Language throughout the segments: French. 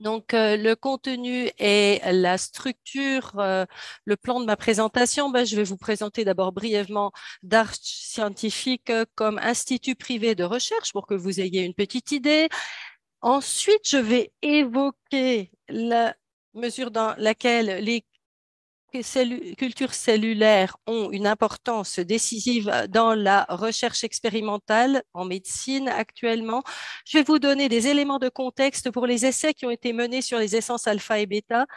Donc, le contenu et la structure, le plan de ma présentation, ben, je vais vous présenter d'abord brièvement Darch Scientifique comme institut privé de recherche pour que vous ayez une petite idée. Ensuite, je vais évoquer la mesure dans laquelle les cultures cellulaires ont une importance décisive dans la recherche expérimentale en médecine actuellement. Je vais vous donner des éléments de contexte pour les essais qui ont été menés sur les essences alpha et bêta,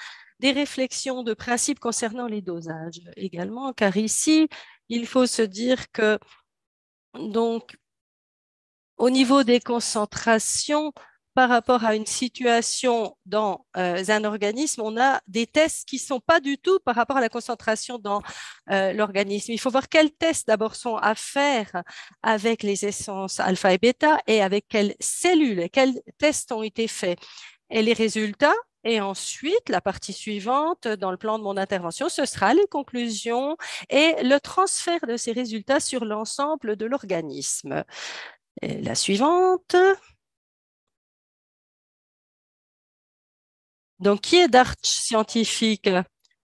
des réflexions de principe concernant les dosages également, car ici, il faut se dire que donc au niveau des concentrations, par rapport à une situation dans un organisme, on a des tests qui ne sont pas du tout par rapport à la concentration dans l'organisme. Il faut voir quels tests d'abord sont à faire avec les essences alpha et bêta et avec quelles cellules, quels tests ont été faits et les résultats. Et ensuite, la partie suivante dans le plan de mon intervention, ce sera les conclusions et le transfert de ces résultats sur l'ensemble de l'organisme. Et la suivante. Donc, qui est Darch Scientifique?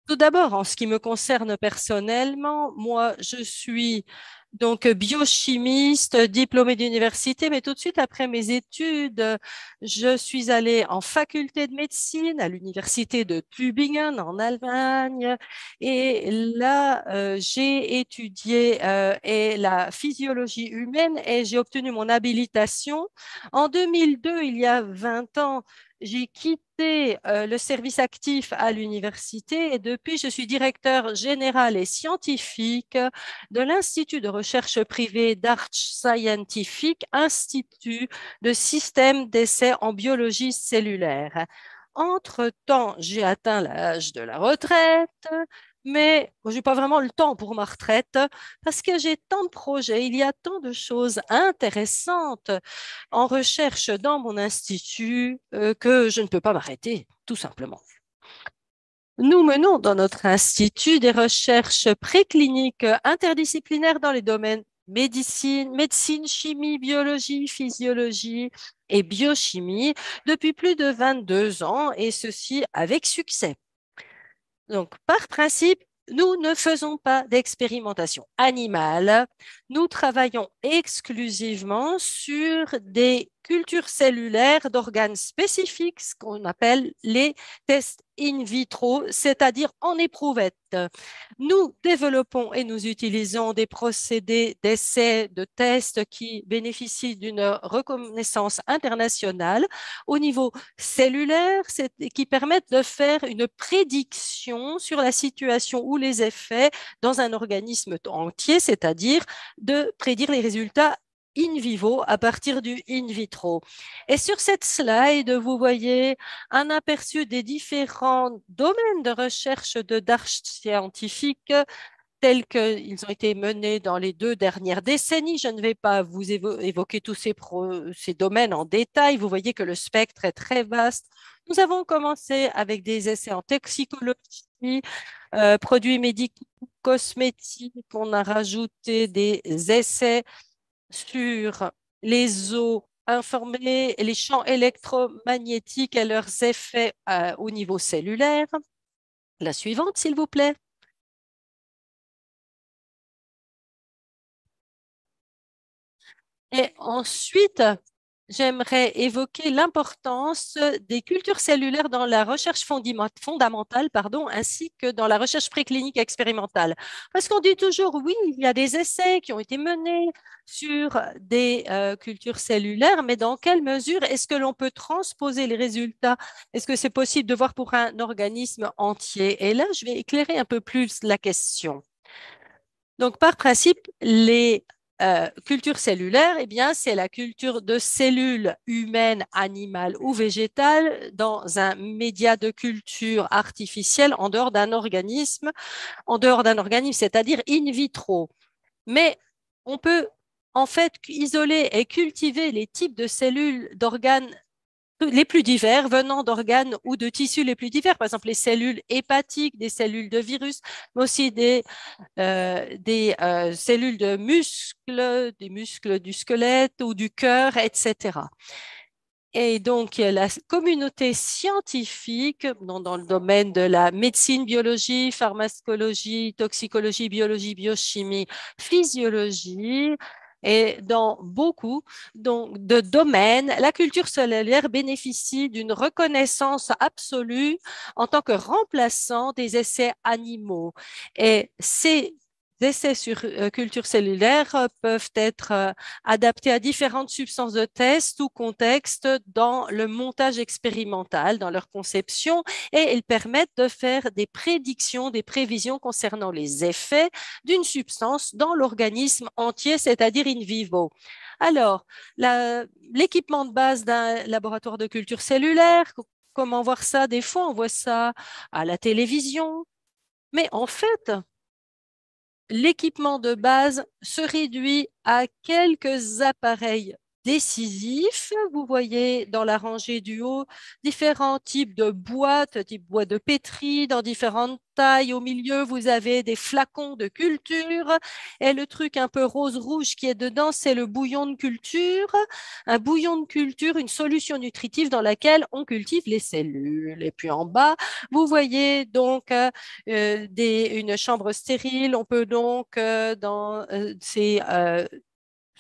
Tout d'abord, en ce qui me concerne personnellement, moi, je suis donc biochimiste, diplômée d'université, mais tout de suite après mes études, je suis allée en faculté de médecine à l'université de Tübingen en Allemagne. Et là, j'ai étudié la physiologie humaine et j'ai obtenu mon habilitation. En 2002, il y a 20 ans, j'ai quitté le service actif à l'université et depuis, je suis directeur général et scientifique de l'Institut de recherche privée d'Arch Scientific, Institut de système d'essai en biologie cellulaire. Entre-temps, j'ai atteint l'âge de la retraite, mais je n'ai pas vraiment le temps pour ma retraite parce que j'ai tant de projets, il y a tant de choses intéressantes en recherche dans mon institut que je ne peux pas m'arrêter, tout simplement. Nous menons dans notre institut des recherches précliniques interdisciplinaires dans les domaines médecine, chimie, biologie, physiologie et biochimie depuis plus de 22 ans et ceci avec succès. Donc, par principe, nous ne faisons pas d'expérimentation animale. Nous travaillons exclusivement sur des cultures cellulaires d'organes spécifiques, ce qu'on appelle les tests in vitro, c'est-à-dire en éprouvette. Nous développons et nous utilisons des procédés d'essais, de tests qui bénéficient d'une reconnaissance internationale au niveau cellulaire, qui permettent de faire une prédiction sur la situation ou les effets dans un organisme entier, c'est-à-dire de prédire les résultats in vivo à partir du in vitro. Et sur cette slide, vous voyez un aperçu des différents domaines de recherche de Darch scientifique tels qu'ils ont été menés dans les 2 dernières décennies. Je ne vais pas vous évoquer tous ces domaines en détail. Vous voyez que le spectre est très vaste. Nous avons commencé avec des essais en toxicologie, produits médicaux, cosmétiques. On a rajouté des essais sur les eaux informées, les champs électromagnétiques et leurs effets au niveau cellulaire. La suivante, s'il vous plaît. Et ensuite, j'aimerais évoquer l'importance des cultures cellulaires dans la recherche fondamentale, pardon, ainsi que dans la recherche préclinique expérimentale. Parce qu'on dit toujours, oui, il y a des essais qui ont été menés sur des cultures cellulaires, mais dans quelle mesure est-ce que l'on peut transposer les résultats? Est-ce que c'est possible de voir pour un organisme entier? Et là, je vais éclairer un peu plus la question. Donc, par principe, les cultures cellulaires, eh bien, c'est la culture de cellules humaines, animales ou végétales dans un média de culture artificielle en dehors d'un organisme, c'est-à-dire in vitro. Mais on peut en fait isoler et cultiver les types de cellules d'organes les plus divers venant d'organes ou de tissus les plus divers, par exemple les cellules hépatiques, des cellules de virus, mais aussi des cellules de muscles, des muscles du squelette ou du cœur, etc. Et donc, la communauté scientifique dans le domaine de la médecine, biologie, pharmacologie, toxicologie, biologie, biochimie, physiologie, et dans beaucoup de domaines, la culture cellulaire bénéficie d'une reconnaissance absolue en tant que remplaçant des essais animaux. Et ces essais sur culture cellulaire peuvent être adaptés à différentes substances de test ou contextes dans le montage expérimental, dans leur conception, et ils permettent de faire des prédictions, des prévisions concernant les effets d'une substance dans l'organisme entier, c'est-à-dire in vivo. Alors, l'équipement de base d'un laboratoire de culture cellulaire, comment voir ça? Des fois, on voit ça à la télévision, mais en fait, l'équipement de base se réduit à quelques appareils décisifs. Vous voyez dans la rangée du haut différents types de boîtes, type boîte de pétri, dans différentes tailles. Au milieu, vous avez des flacons de culture. Et le truc un peu rose-rouge qui est dedans, c'est le bouillon de culture. Un bouillon de culture, une solution nutritive dans laquelle on cultive les cellules. Et puis en bas, vous voyez donc une chambre stérile. On peut donc, dans ces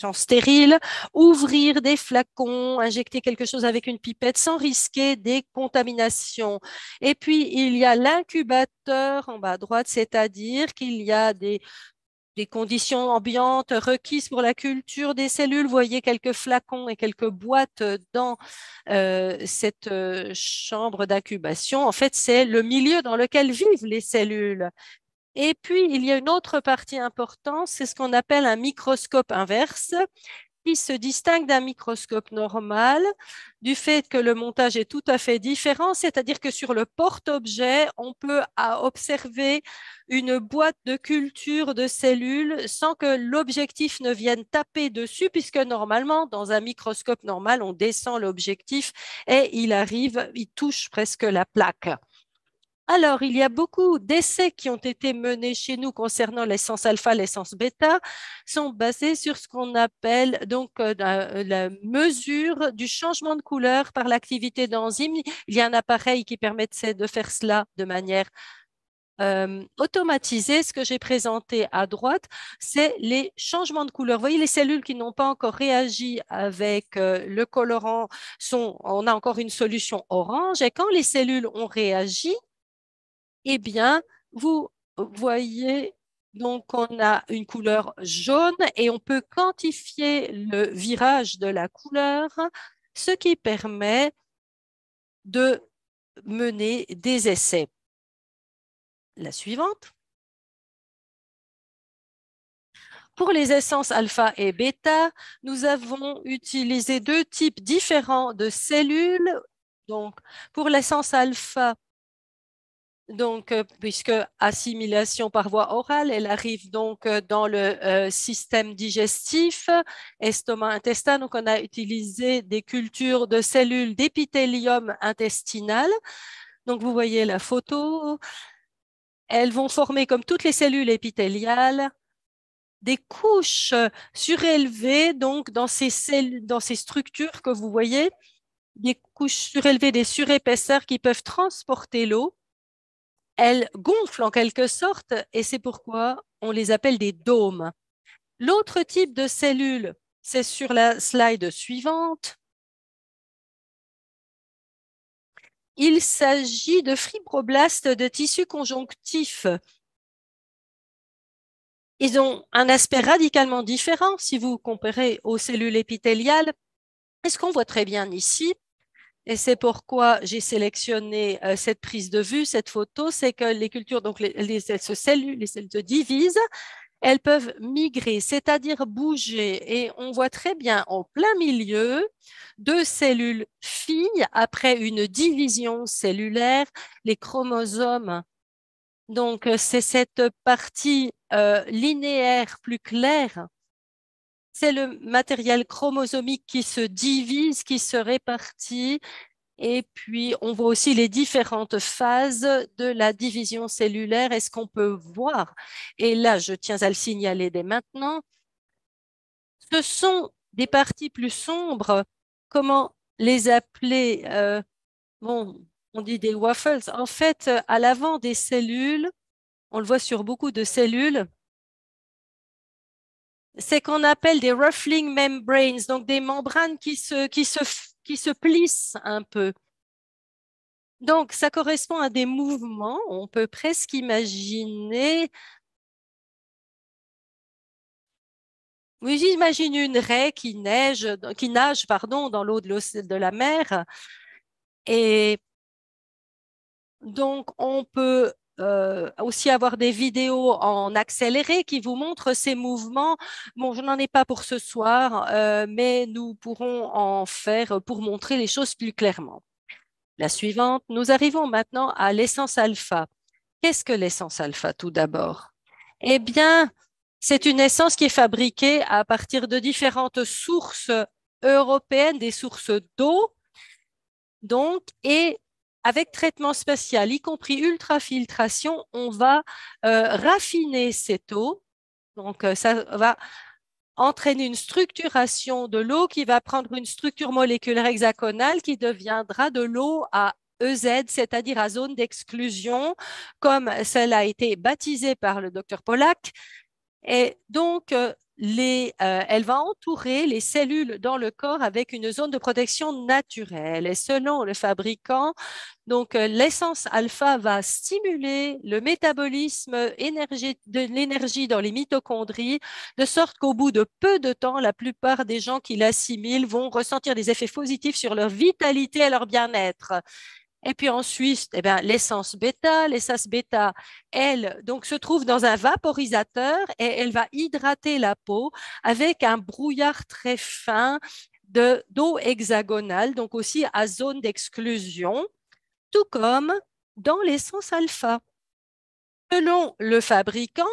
champs stériles, ouvrir des flacons, injecter quelque chose avec une pipette sans risquer des contaminations. Et puis, il y a l'incubateur en bas à droite, c'est-à-dire qu'il y a des conditions ambiantes requises pour la culture des cellules. Vous voyez quelques flacons et quelques boîtes dans cette chambre d'incubation. En fait, c'est le milieu dans lequel vivent les cellules. Et puis, il y a une autre partie importante, c'est ce qu'on appelle un microscope inverse, qui se distingue d'un microscope normal du fait que le montage est tout à fait différent, c'est-à-dire que sur le porte-objet, on peut observer une boîte de culture de cellules sans que l'objectif ne vienne taper dessus, puisque normalement, dans un microscope normal, on descend l'objectif et il touche presque la plaque. Alors, il y a beaucoup d'essais qui ont été menés chez nous concernant l'essence alpha, l'essence bêta, sont basés sur ce qu'on appelle donc la mesure du changement de couleur par l'activité d'enzymes. Il y a un appareil qui permet de faire cela de manière automatisée. Ce que j'ai présenté à droite, c'est les changements de couleur. Vous voyez, les cellules qui n'ont pas encore réagi avec le colorant on a encore une solution orange. Et quand les cellules ont réagi, eh bien, vous voyez, donc on a une couleur jaune et on peut quantifier le virage de la couleur, ce qui permet de mener des essais. La suivante. Pour les essences alpha et bêta, nous avons utilisé deux types différents de cellules. Donc, pour l'essence alpha, donc, puisque assimilation par voie orale, elle arrive donc dans le système digestif, estomac, intestin. Donc, on a utilisé des cultures de cellules d'épithélium intestinal. Donc, vous voyez la photo. Elles vont former, comme toutes les cellules épithéliales, des couches surélevées, donc dans dans ces structures que vous voyez, des couches surélevées, des surépaisseurs qui peuvent transporter l'eau. Elles gonflent en quelque sorte et c'est pourquoi on les appelle des dômes. L'autre type de cellule, c'est sur la slide suivante. Il s'agit de fibroblastes de tissu conjonctif. Ils ont un aspect radicalement différent si vous comparez aux cellules épithéliales. Et ce qu'on voit très bien ici, et c'est pourquoi j'ai sélectionné cette prise de vue, cette photo, c'est que les cultures, donc les cellules se divisent, elles peuvent migrer, c'est-à-dire bouger. Et on voit très bien en plein milieu deux cellules filles après une division cellulaire, les chromosomes. Donc, c'est cette partie linéaire plus claire. C'est le matériel chromosomique qui se divise, qui se répartit. Et puis, on voit aussi les différentes phases de la division cellulaire. Est-ce qu'on peut voir? Et là, je tiens à le signaler dès maintenant. Ce sont des parties plus sombres. Comment les appeler, bon, on dit des waffles. En fait, à l'avant des cellules, on le voit sur beaucoup de cellules, c'est qu'on appelle des ruffling membranes, donc des membranes qui se plissent un peu. Donc, ça correspond à des mouvements. On peut presque imaginer, oui, j'imagine une raie qui nage, pardon, dans l'eau de la mer. Et donc, on peut aussi avoir des vidéos en accéléré qui vous montrent ces mouvements. Bon, je n'en ai pas pour ce soir, mais nous pourrons en faire pour montrer les choses plus clairement. La suivante, nous arrivons maintenant à l'essence alpha. Qu'est-ce que l'essence alpha tout d'abord? Eh bien, c'est une essence qui est fabriquée à partir de différentes sources européennes, des sources d'eau, donc, et avec traitement spécial, y compris ultrafiltration, on va raffiner cette eau. Donc, ça va entraîner une structuration de l'eau qui va prendre une structure moléculaire hexagonale qui deviendra de l'eau à EZ, c'est-à-dire à zone d'exclusion, comme cela a été baptisé par le docteur Pollack. Et donc, elle va entourer les cellules dans le corps avec une zone de protection naturelle. Et selon le fabricant, donc l'essence alpha va stimuler le métabolisme de l'énergie dans les mitochondries, de sorte qu'au bout de peu de temps, la plupart des gens qui l'assimilent vont ressentir des effets positifs sur leur vitalité et leur bien-être. Et puis ensuite, eh bien, l'essence bêta, elle donc se trouve dans un vaporisateur et elle va hydrater la peau avec un brouillard très fin d'eau hexagonale, donc aussi à zone d'exclusion, tout comme dans l'essence alpha. Selon le fabricant,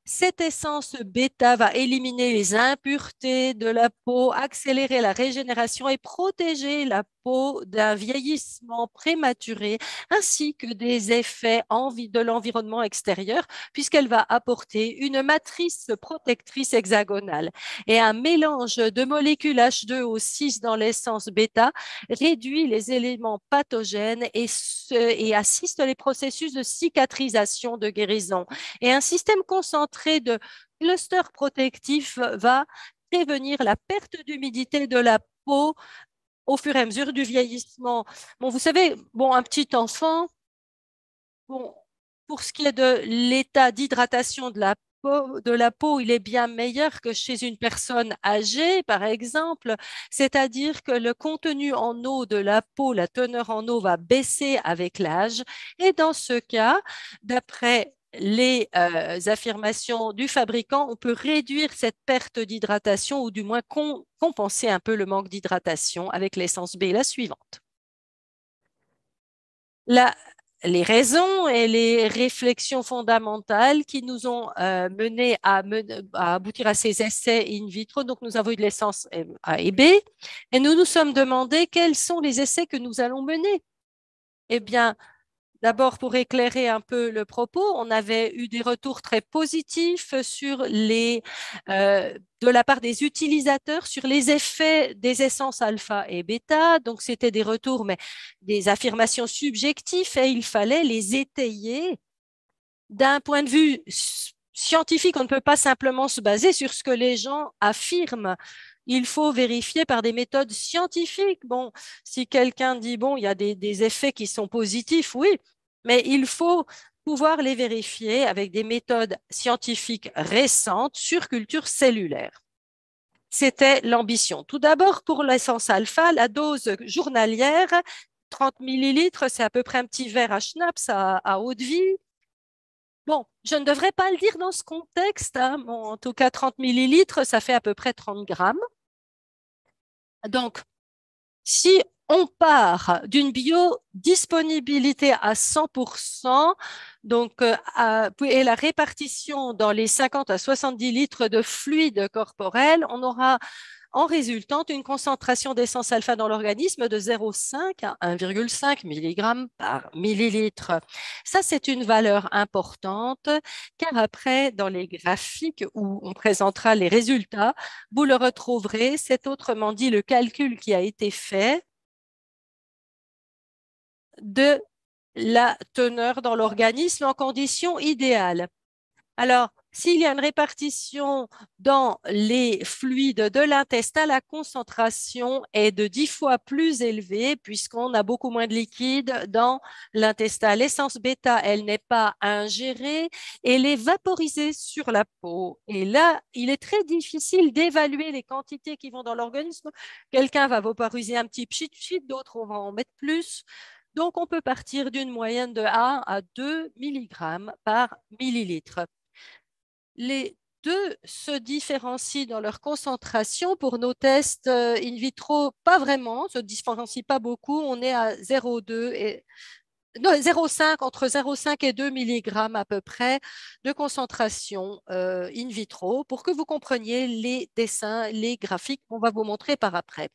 cette essence bêta va éliminer les impuretés de la peau, accélérer la régénération et protéger la peau d'un vieillissement prématuré, ainsi que des effets de l'environnement extérieur, puisqu'elle va apporter une matrice protectrice hexagonale. Et un mélange de molécules H2O6 dans l'essence bêta réduit les éléments pathogènes et assiste les processus de cicatrisation, de guérison. Et un système concentré de clusters protectifs va prévenir la perte d'humidité de la peau au fur et à mesure du vieillissement. Bon, vous savez, bon, un petit enfant, bon, pour ce qui est de l'état d'hydratation de la peau, il est bien meilleur que chez une personne âgée, par exemple, c'est-à-dire que le contenu en eau de la peau, la teneur en eau va baisser avec l'âge. Et dans ce cas, d'après les affirmations du fabricant, on peut réduire cette perte d'hydratation ou du moins compenser un peu le manque d'hydratation avec l'essence B, la suivante. La, les raisons et les réflexions fondamentales qui nous ont mené à aboutir à ces essais in vitro. Donc, nous avons eu de l'essence A et B et nous nous sommes demandé quels sont les essais que nous allons mener. Eh bien, d'abord, pour éclairer un peu le propos, on avait eu des retours très positifs de la part des utilisateurs sur les effets des essences alpha et bêta. Donc, c'était des retours, mais des affirmations subjectives et il fallait les étayer d'un point de vue scientifique. On ne peut pas simplement se baser sur ce que les gens affirment. Il faut vérifier par des méthodes scientifiques. Bon, si quelqu'un dit, bon, il y a des effets qui sont positifs, oui, mais il faut pouvoir les vérifier avec des méthodes scientifiques récentes sur culture cellulaire. C'était l'ambition. Tout d'abord, pour l'essence alpha, la dose journalière, 30 millilitres, c'est à peu près un petit verre à schnapps à eau de vie. Bon, je ne devrais pas le dire dans ce contexte, hein. Bon, en tout cas, 30 millilitres, ça fait à peu près 30 grammes. Donc, si on part d'une biodisponibilité à 100%, donc, et la répartition dans les 50 à 70 litres de fluide corporel, on aura en résultant une concentration d'essence alpha dans l'organisme de 0,5 à 1,5 mg par millilitre. Ça, c'est une valeur importante, car après, dans les graphiques où on présentera les résultats, vous le retrouverez. C'est autrement dit le calcul qui a été fait de la teneur dans l'organisme en conditions idéales. Alors, s'il y a une répartition dans les fluides de l'intestin, la concentration est de 10 fois plus élevée puisqu'on a beaucoup moins de liquide dans l'intestin. L'essence bêta, elle n'est pas ingérée, elle est vaporisée sur la peau. Et là, il est très difficile d'évaluer les quantités qui vont dans l'organisme. Quelqu'un va vaporiser un petit pchit-pchit, d'autres vont en mettre plus. Donc, on peut partir d'une moyenne de 1 à 2 mg par millilitre. Les deux se différencient dans leur concentration. Pour nos tests in vitro, pas vraiment, se différencient pas beaucoup. On est à 0,2 et non, 0,5, entre 0,5 et 2 mg à peu près de concentration in vitro pour que vous compreniez les dessins, les graphiques qu'on va vous montrer par après.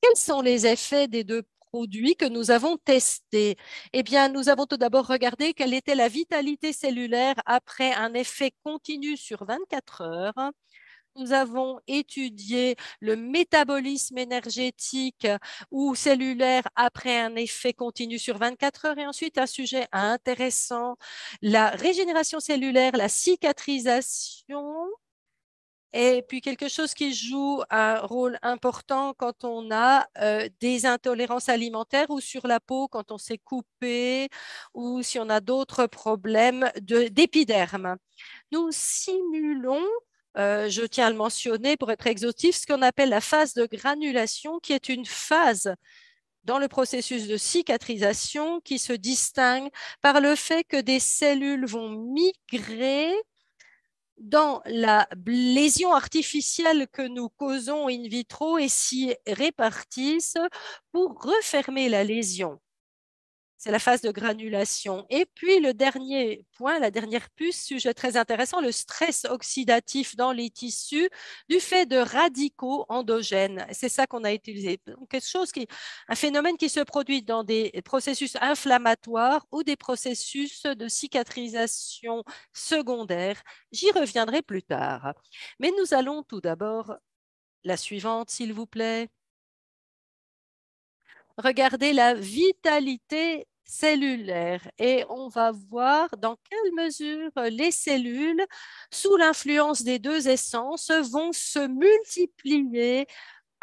Quels sont les effets des deux produits que nous avons testés? Eh bien, nous avons tout d'abord regardé quelle était la vitalité cellulaire après un effet continu sur 24 heures. Nous avons étudié le métabolisme énergétique ou cellulaire après un effet continu sur 24 heures. Et ensuite, un sujet intéressant, la régénération cellulaire, la cicatrisation et puis quelque chose qui joue un rôle important quand on a des intolérances alimentaires ou sur la peau quand on s'est coupé ou si on a d'autres problèmes d'épiderme. Nous simulons, je tiens à le mentionner pour être exhaustif, ce qu'on appelle la phase de granulation, qui est une phase dans le processus de cicatrisation qui se distingue par le fait que des cellules vont migrer dans la lésion artificielle que nous causons in vitro et s'y répartissent pour refermer la lésion. C'est la phase de granulation. Et puis le dernier point, la dernière puce, sujet très intéressant, le stress oxydatif dans les tissus du fait de radicaux endogènes. C'est ça qu'on a utilisé. Quelque chose un phénomène qui se produit dans des processus inflammatoires ou des processus de cicatrisation secondaire. J'y reviendrai plus tard. Mais nous allons tout d'abord la suivante, s'il vous plaît. Regardez la vitalité cellulaire et on va voir dans quelle mesure les cellules, sous l'influence des deux essences, vont se multiplier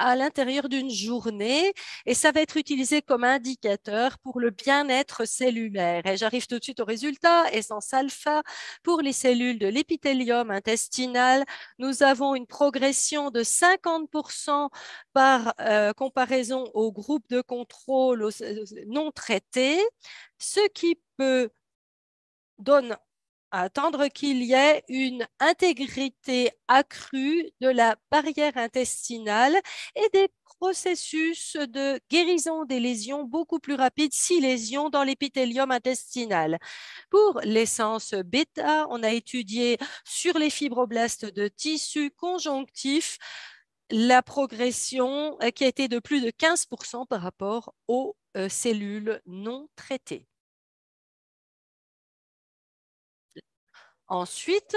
à l'intérieur d'une journée et ça va être utilisé comme indicateur pour le bien-être cellulaire. Et j'arrive tout de suite au résultat. Essence alpha, pour les cellules de l'épithélium intestinal, nous avons une progression de 50% par comparaison au groupe de contrôle non traité, ce qui peut donner à attendre qu'il y ait une intégrité accrue de la barrière intestinale et des processus de guérison des lésions beaucoup plus rapides si lésions dans l'épithélium intestinal. Pour l'essence bêta, on a étudié sur les fibroblastes de tissu conjonctif la progression qui a été de plus de 15% par rapport aux cellules non traitées. Ensuite,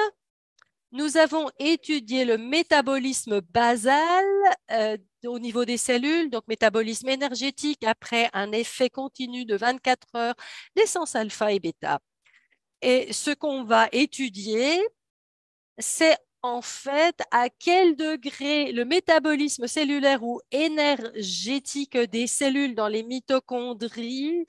nous avons étudié le métabolisme basal au niveau des cellules, donc métabolisme énergétique après un effet continu de 24 heures d'essence alpha et bêta. Et ce qu'on va étudier, c'est en fait à quel degré le métabolisme cellulaire ou énergétique des cellules dans les mitochondries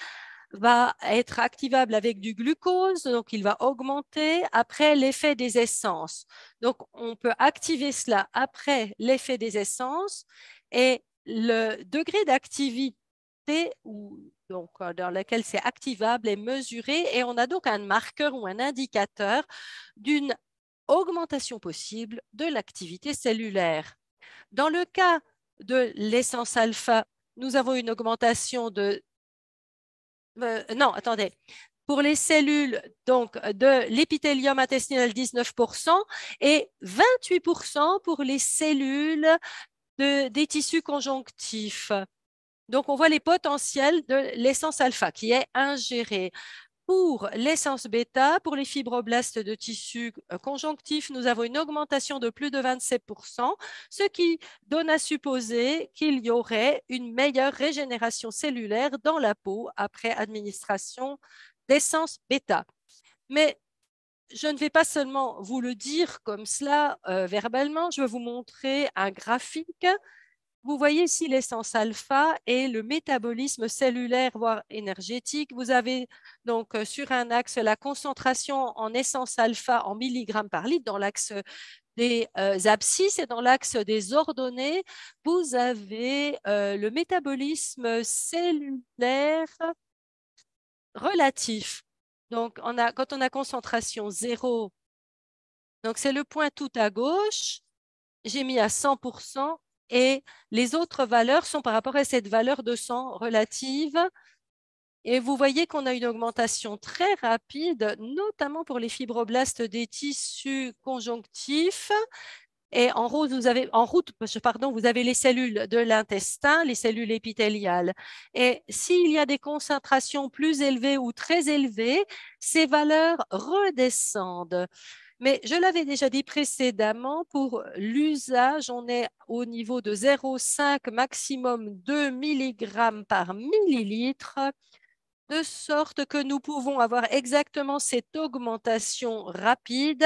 va être activable avec du glucose, donc il va augmenter après l'effet des essences. Donc, on peut activer cela après l'effet des essences et le degré d'activité donc, dans lequel c'est activable est mesuré et on a donc un marqueur ou un indicateur d'une augmentation possible de l'activité cellulaire. Dans le cas de l'essence alpha, nous avons une augmentation de non, attendez. Pour les cellules donc, de l'épithélium intestinal, 19% et 28% pour les cellules des tissus conjonctifs. Donc, on voit les potentiels de l'essence alpha qui est ingérée. Pour l'essence bêta, pour les fibroblastes de tissu conjonctif, nous avons une augmentation de plus de 27%, ce qui donne à supposer qu'il y aurait une meilleure régénération cellulaire dans la peau après administration d'essence bêta. Mais je ne vais pas seulement vous le dire comme cela verbalement, je vais vous montrer un graphique. Vous voyez ici l'essence alpha et le métabolisme cellulaire, voire énergétique. Vous avez donc sur un axe la concentration en essence alpha en milligrammes par litre dans l'axe des abscisses et dans l'axe des ordonnées, vous avez le métabolisme cellulaire relatif. Donc, quand on a concentration zéro, donc c'est le point tout à gauche, j'ai mis à 100% et les autres valeurs sont par rapport à cette valeur de 100 relative. Et vous voyez qu'on a une augmentation très rapide, notamment pour les fibroblastes des tissus conjonctifs. Et en rose, vous avez les cellules de l'intestin, les cellules épithéliales. Et s'il y a des concentrations plus élevées ou très élevées, ces valeurs redescendent. Mais je l'avais déjà dit précédemment, pour l'usage, on est au niveau de 0,5 maximum 2 mg par millilitre, de sorte que nous pouvons avoir exactement cette augmentation rapide,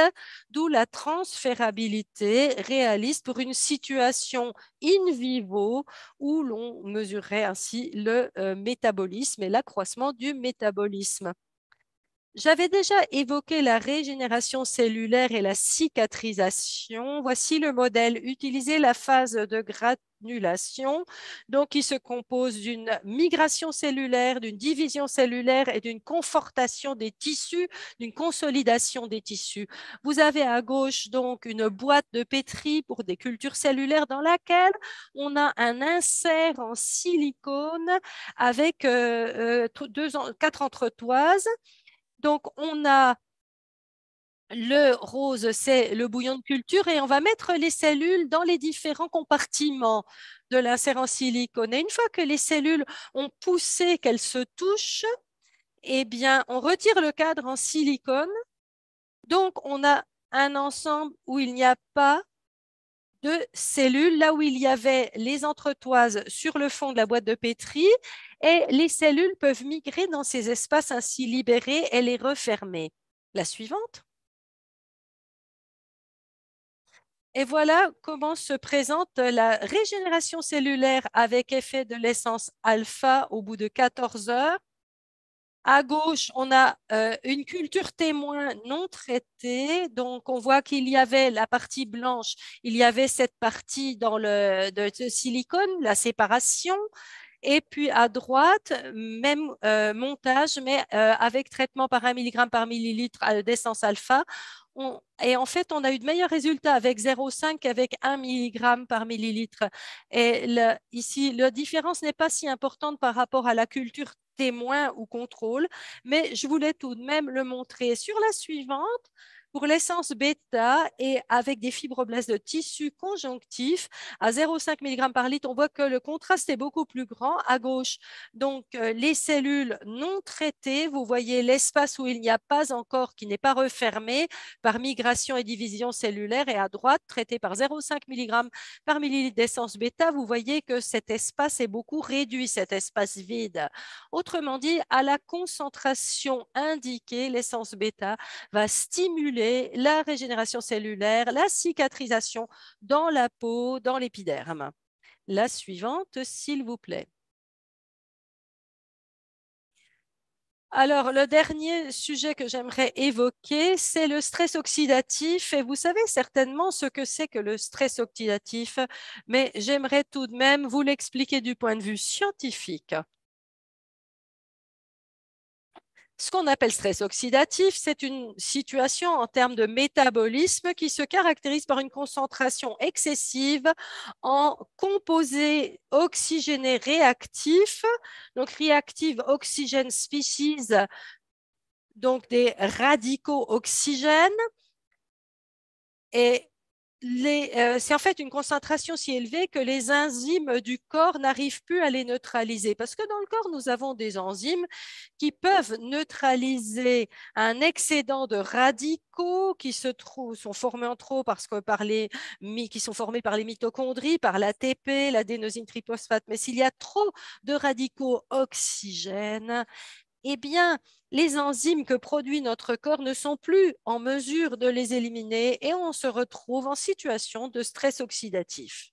d'où la transférabilité réaliste pour une situation in vivo où l'on mesurerait ainsi le métabolisme et l'accroissement du métabolisme. J'avais déjà évoqué la régénération cellulaire et la cicatrisation. Voici le modèle. Utilisez la phase de granulation, donc qui se compose d'une migration cellulaire, d'une division cellulaire et d'une confortation des tissus, d'une consolidation des tissus. Vous avez à gauche donc une boîte de pétri pour des cultures cellulaires dans laquelle on a un insert en silicone avec 4 entretoises. Donc, on a le rose, c'est le bouillon de culture et on va mettre les cellules dans les différents compartiments de l'insert en silicone. Et une fois que les cellules ont poussé, qu'elles se touchent, eh bien, on retire le cadre en silicone. Donc, on a un ensemble où il n'y a pas de cellules, là où il y avait les entretoises sur le fond de la boîte de pétri, et les cellules peuvent migrer dans ces espaces ainsi libérés et les refermer. La suivante. Et voilà comment se présente la régénération cellulaire avec effet de l'essence alpha au bout de 14 heures. À gauche, on a une culture témoin non traitée. Donc, on voit qu'il y avait la partie blanche, il y avait cette partie dans de silicone, la séparation. Et puis à droite, même montage, mais avec traitement par 1 mg par millilitre d'essence alpha. Et en fait, on a eu de meilleurs résultats avec 0,5 qu'avec 1 mg par millilitre. Et ici, la différence n'est pas si importante par rapport à la culture témoin ou contrôle, mais je voulais tout de même le montrer. Sur la suivante, pour l'essence bêta et avec des fibroblastes de tissu conjonctif à 0,5 mg par litre, on voit que le contraste est beaucoup plus grand à gauche. Donc, les cellules non traitées, vous voyez l'espace où il n'y a pas encore, qui n'est pas refermé par migration et division cellulaire, et à droite, traité par 0,5 mg par millilitre d'essence bêta, vous voyez que cet espace est beaucoup réduit, cet espace vide. Autrement dit, à la concentration indiquée, l'essence bêta va stimuler la régénération cellulaire, la cicatrisation dans la peau, dans l'épiderme. La suivante, s'il vous plaît. Alors, le dernier sujet que j'aimerais évoquer, c'est le stress oxydatif. Et vous savez certainement ce que c'est que le stress oxydatif, mais j'aimerais tout de même vous l'expliquer du point de vue scientifique. Ce qu'on appelle stress oxydatif, c'est une situation en termes de métabolisme qui se caractérise par une concentration excessive en composés oxygénés réactifs, donc reactive oxygen species, donc des radicaux oxygènes. Et c'est en fait une concentration si élevée que les enzymes du corps n'arrivent plus à les neutraliser. Parce que dans le corps, nous avons des enzymes qui peuvent neutraliser un excédent de radicaux qui sont formés en trop qui sont formés par les mitochondries, par l'ATP, l'adénosine triphosphate. Mais s'il y a trop de radicaux oxygènes, eh bien, les enzymes que produit notre corps ne sont plus en mesure de les éliminer et on se retrouve en situation de stress oxydatif.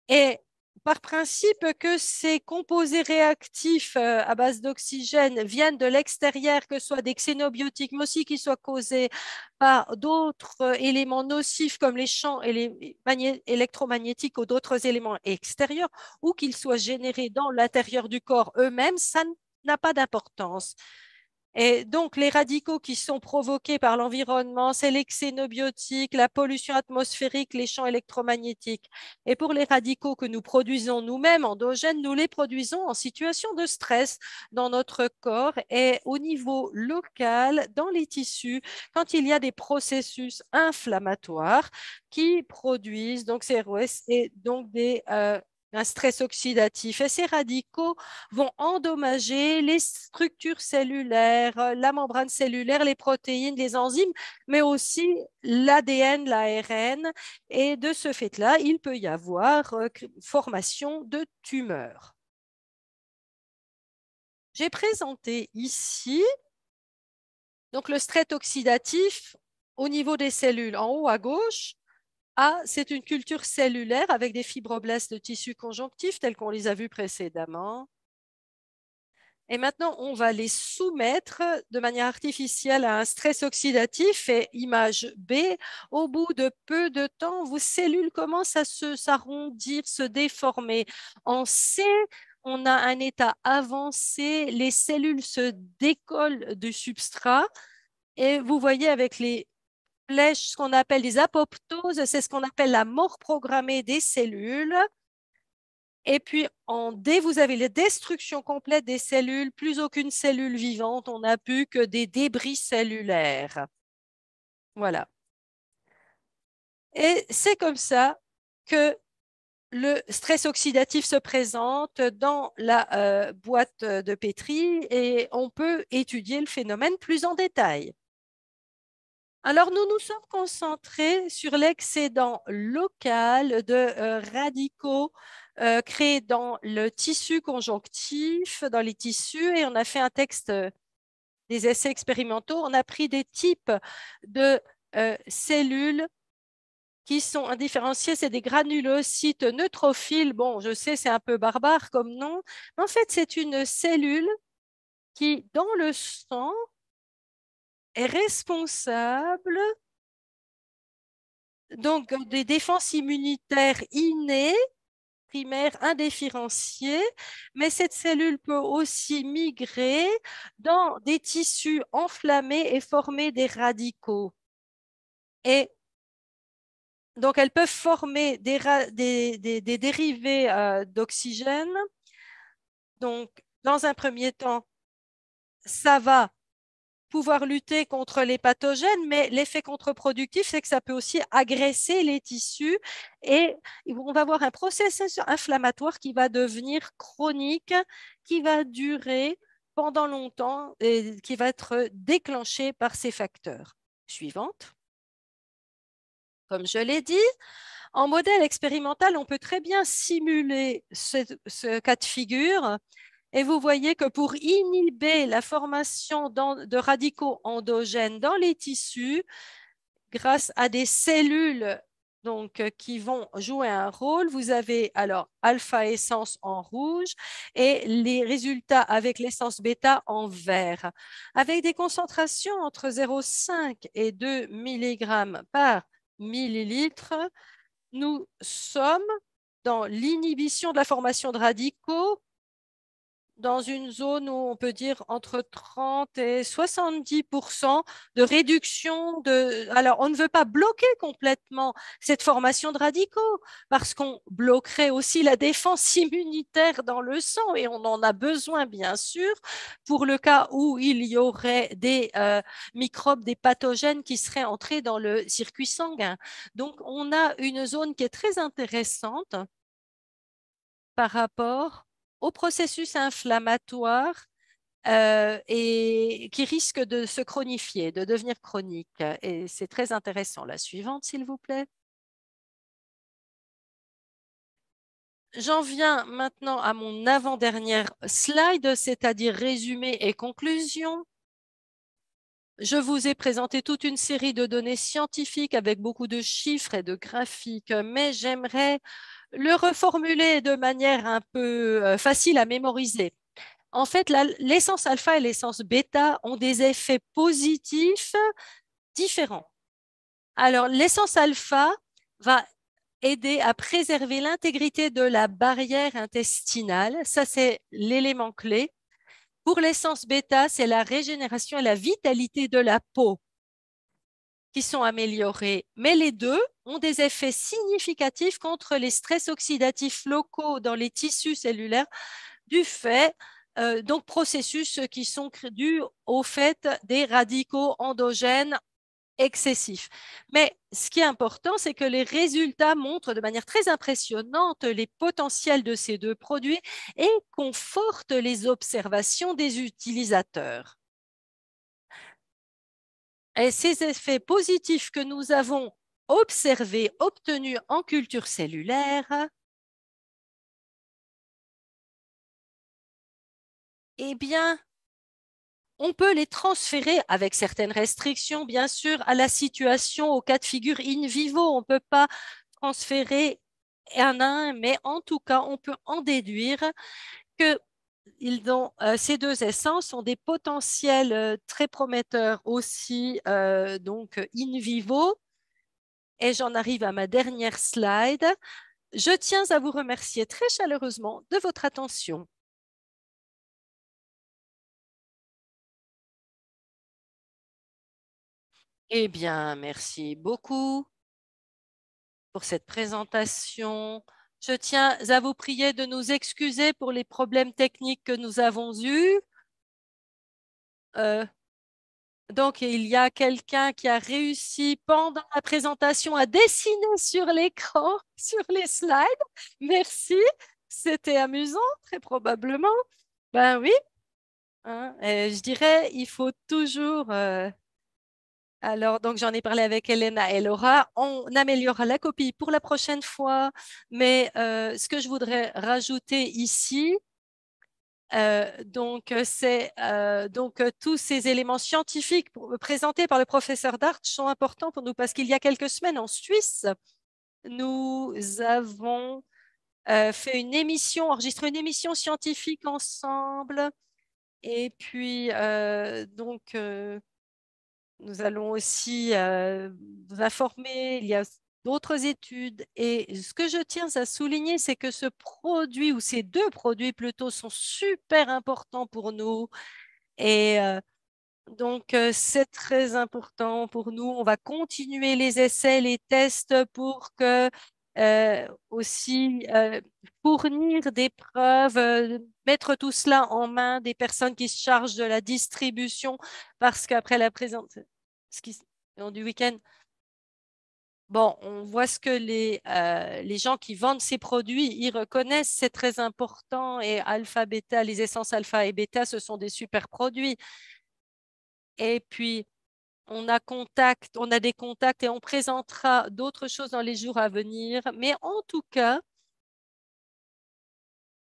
Et par principe que ces composés réactifs à base d'oxygène viennent de l'extérieur, que ce soit des xénobiotiques, mais aussi qu'ils soient causés par d'autres éléments nocifs comme les champs électromagnétiques ou d'autres éléments extérieurs, ou qu'ils soient générés dans l'intérieur du corps eux-mêmes, ça n'a pas d'importance. Et donc, les radicaux qui sont provoqués par l'environnement, c'est les xénobiotiques, la pollution atmosphérique, les champs électromagnétiques. Et pour les radicaux que nous produisons nous-mêmes, endogènes, nous les produisons en situation de stress dans notre corps et au niveau local, dans les tissus, quand il y a des processus inflammatoires qui produisent donc ces ROS et donc un stress oxydatif. Et ces radicaux vont endommager les structures cellulaires, la membrane cellulaire, les protéines, les enzymes, mais aussi l'ADN, l'ARN. Et de ce fait-là, il peut y avoir formation de tumeurs. J'ai présenté ici donc le stress oxydatif au niveau des cellules. En haut à gauche, c'est une culture cellulaire avec des fibroblastes de tissu conjonctif tels qu'on les a vus précédemment. Et maintenant, on va les soumettre de manière artificielle à un stress oxydatif. Et image B, au bout de peu de temps, vos cellules commencent à s'arrondir, se déformer. En C, on a un état avancé, les cellules se décollent du substrat. Et vous voyez avec les flèches, ce qu'on appelle des apoptoses, c'est ce qu'on appelle la mort programmée des cellules. Et puis en D, vous avez la destruction complète des cellules, plus aucune cellule vivante, on n'a plus que des débris cellulaires. Voilà. Et c'est comme ça que le stress oxydatif se présente dans la boîte de Petri et on peut étudier le phénomène plus en détail. Alors, nous nous sommes concentrés sur l'excédent local de radicaux créés dans le tissu conjonctif, dans les tissus, et on a fait un texte des essais expérimentaux. On a pris des types de cellules qui sont indifférenciées, c'est des granulocytes neutrophiles. Bon, je sais, c'est un peu barbare comme nom, mais en fait, c'est une cellule qui, dans le sang, est responsable donc des défenses immunitaires innées, primaires, indéférenciées, mais cette cellule peut aussi migrer dans des tissus enflammés et former des radicaux. Et donc, elles peuvent former des dérivés d'oxygène. Donc, dans un premier temps, ça va pouvoir lutter contre les pathogènes, mais l'effet contre-productif, c'est que ça peut aussi agresser les tissus et on va avoir un processus inflammatoire qui va devenir chronique, qui va durer pendant longtemps et qui va être déclenché par ces facteurs. Suivante. Comme je l'ai dit, en modèle expérimental, on peut très bien simuler ce cas de figure. Et vous voyez que pour inhiber la formation de radicaux endogènes dans les tissus, grâce à des cellules qui vont jouer un rôle, vous avez alors alpha essence en rouge et les résultats avec l'essence bêta en vert, avec des concentrations entre 0,5 et 2 mg par millilitre. Nous sommes dans l'inhibition de la formation de radicaux dans une zone où on peut dire entre 30 et 70% de réduction de… Alors, on ne veut pas bloquer complètement cette formation de radicaux parce qu'on bloquerait aussi la défense immunitaire dans le sang et on en a besoin, bien sûr, pour le cas où il y aurait des microbes, des pathogènes qui seraient entrés dans le circuit sanguin. Donc, on a une zone qui est très intéressante par rapport au processus inflammatoire et qui risque de se chronifier, de devenir chronique. Et c'est très intéressant. La suivante, s'il vous plaît. J'en viens maintenant à mon avant-dernière slide, c'est-à-dire résumé et conclusion. Je vous ai présenté toute une série de données scientifiques avec beaucoup de chiffres et de graphiques, mais j'aimerais le reformuler de manière un peu facile à mémoriser. En fait, l'essence alpha et l'essence bêta ont des effets positifs différents. Alors, l'essence alpha va aider à préserver l'intégrité de la barrière intestinale. Ça, c'est l'élément clé. Pour l'essence bêta, c'est la régénération et la vitalité de la peau qui sont améliorées. Mais les deux ont des effets significatifs contre les stress oxydatifs locaux dans les tissus cellulaires du fait donc processus qui sont dus au fait des radicaux endogènes excessifs. Mais ce qui est important, c'est que les résultats montrent de manière très impressionnante les potentiels de ces deux produits et confortent les observations des utilisateurs. Et ces effets positifs que nous avons observés, obtenus en culture cellulaire, eh bien, on peut les transférer avec certaines restrictions, bien sûr, à la situation, au cas de figure in vivo. On ne peut pas transférer un à un, mais en tout cas, on peut en déduire que ces deux essences ont des potentiels très prometteurs aussi, donc in vivo. Et j'en arrive à ma dernière slide. Je tiens à vous remercier très chaleureusement de votre attention. Eh bien, merci beaucoup pour cette présentation. Je tiens à vous prier de nous excuser pour les problèmes techniques que nous avons eus. Euh, donc, il y a quelqu'un qui a réussi pendant la présentation à dessiner sur l'écran, sur les slides. Merci, c'était amusant, très probablement. Ben oui, hein, et je dirais, il faut toujours alors, donc j'en ai parlé avec Elena et Laura. On améliorera la copie pour la prochaine fois, mais ce que je voudrais rajouter ici, c'est tous ces éléments scientifiques présentés par le professeur Dart sont importants pour nous parce qu'il y a quelques semaines en Suisse, nous avons fait une émission, enregistré une émission scientifique ensemble, et puis nous allons aussi vous informer, il y a d'autres études et ce que je tiens à souligner, c'est que ce produit ou ces deux produits plutôt sont super importants pour nous et c'est très important pour nous. On va continuer les essais, les tests pour que aussi fournir des preuves, mettre tout cela en main des personnes qui se chargent de la distribution parce qu'après la présence du week-end, bon, on voit ce que les gens qui vendent ces produits, ils reconnaissent, c'est très important et alpha, bêta, les essences alpha et bêta, ce sont des super produits. Et puis, on a des contacts et on présentera d'autres choses dans les jours à venir. Mais en tout cas,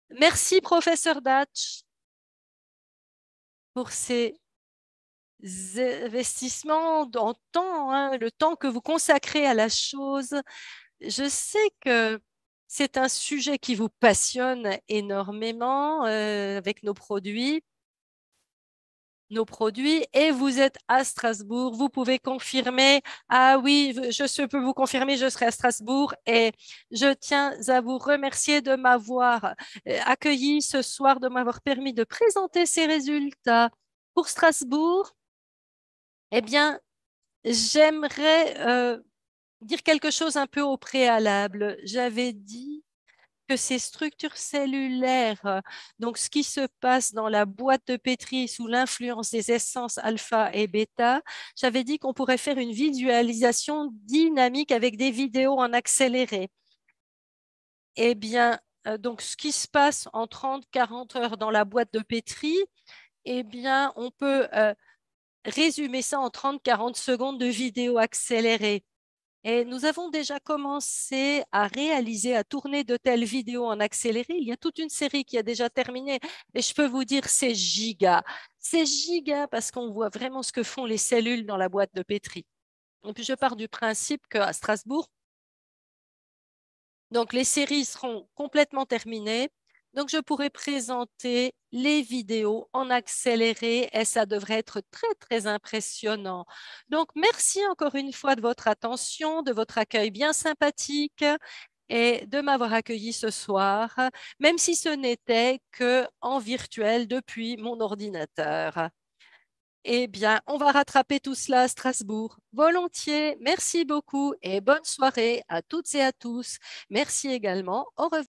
merci, professeur Datch, pour ces investissements en temps, hein, le temps que vous consacrez à la chose. Je sais que c'est un sujet qui vous passionne énormément avec nos produits. nos produits et vous êtes à Strasbourg. Vous pouvez confirmer. Ah oui, je peux vous confirmer, je serai à Strasbourg et je tiens à vous remercier de m'avoir accueilli ce soir, de m'avoir permis de présenter ces résultats. Pour Strasbourg, eh bien, j'aimerais dire quelque chose un peu au préalable. J'avais dit que ces structures cellulaires, donc ce qui se passe dans la boîte de pétri sous l'influence des essences alpha et bêta, j'avais dit qu'on pourrait faire une visualisation dynamique avec des vidéos en accéléré. Eh bien, donc ce qui se passe en 30-40 heures dans la boîte de pétri, eh bien, on peut résumer ça en 30-40 secondes de vidéo accélérée. Et nous avons déjà commencé à réaliser, à tourner de telles vidéos en accéléré. Il y a toute une série qui a déjà terminé. Et je peux vous dire, c'est giga. C'est giga parce qu'on voit vraiment ce que font les cellules dans la boîte de pétri. Et puis, je pars du principe qu'à Strasbourg, donc les séries seront complètement terminées. Donc, je pourrai présenter les vidéos en accéléré et ça devrait être très, très impressionnant. Donc, merci encore une fois de votre attention, de votre accueil bien sympathique et de m'avoir accueilli ce soir, même si ce n'était que en virtuel depuis mon ordinateur. Eh bien, on va rattraper tout cela à Strasbourg. Volontiers. Merci beaucoup et bonne soirée à toutes et à tous. Merci également. Au revoir.